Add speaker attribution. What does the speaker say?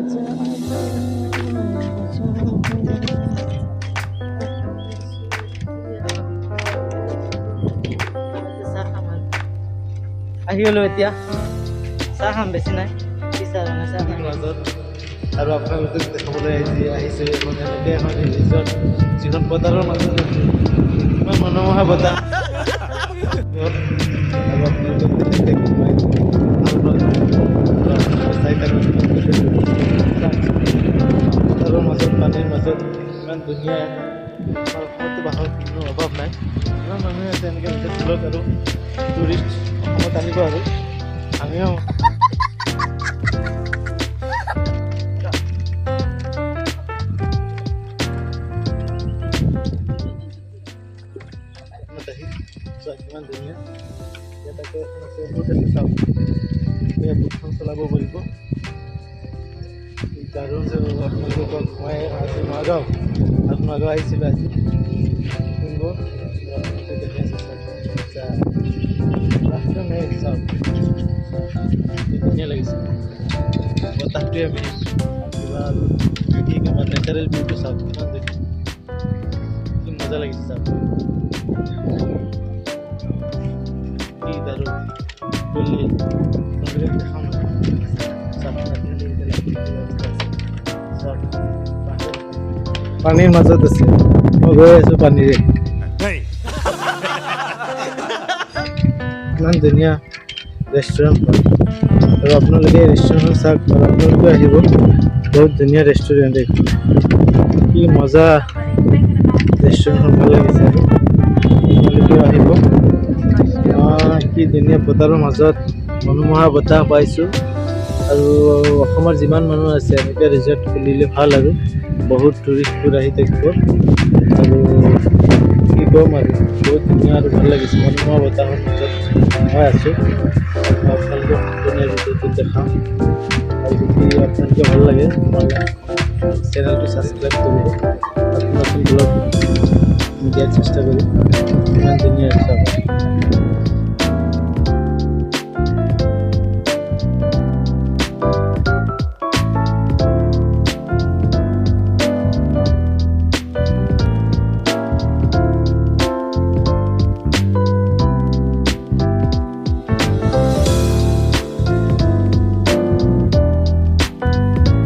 Speaker 1: আহি গ'লো এতিয়া চাহ খাম বেছি নাই পিছা মানে চাহ খাম
Speaker 2: মাজত আৰু আপোনালোকে দেখাবলৈ আহিছে মানে এনেকৈ এখন ৰিজৰ্ট যিখন বতাহৰ মাজত ইমান মনোমোহা বতাহ আৰু আপোনালোকে বতাহৰ মাজত পানীৰ মাজত ইমান ধুনীয়া আমাৰ অসমতো বাহৰ কোনো অভাৱ নাই ইমান মানুহে আছে এনেকৈ ধৰক আৰু টুৰিষ্ট অসমত আনিব আৰু আমিও কিমান ধুনীয়া ইয়াত তাকে এখন আছে বুট আছে চাওক এতিয়া বুটখন চলাব পাৰিব আৰু আপোনালোকক মই আজি নগাঁও আৰু নগাঁও আহিছিলোঁ আজি শুনিব দেখি আছে চাওক ধুনীয়া লাগিছে বতাহটোৱে মেইন কিবা কি আমাৰ নেচাৰেল ভিউটো চাওক কিমান ধুনীয়া কি মজা লাগিছে চাওক পানীৰ মাজত আছে মই গৈ আছো পানীৰে ইমান ধুনীয়া ৰেষ্টুৰেণ্ট আৰু আপোনালোকে ৰেষ্টুৰেণ্টখন চাওক আৰু আপোনালোকে আহিব বহুত ধুনীয়া ৰেষ্টুৰেণ্ট কি মজা ৰেষ্টুৰেণ্টখন ভাল লাগিছে আৰু আপোনালোকেও আহিব কি ধুনীয়া বতাহৰ মাজত মনোমোহা বতাহ পাইছোঁ আৰু অসমৰ যিমান মানুহ আছে এনেকৈ ৰিজৰ্ট খুলিলে ভাল আৰু বহুত টুৰিষ্টবোৰ আহি থাকিব আৰু কি ক'ম আৰু বহুত ধুনীয়া আৰু ভাল লাগিছে মনোমোহা বতাহৰ মাজত মই আছোঁ আপোনালোকে ধুনীয়া ৰিজৰ্টটো দেখাম আৰু যদি আপোনালোকে ভাল লাগে মই চেনেলটো ছাবস্ক্ৰাইব কৰিব নতুন ব্লগ দিয়াৰ চেষ্টা কৰিম ইমান ধুনীয়া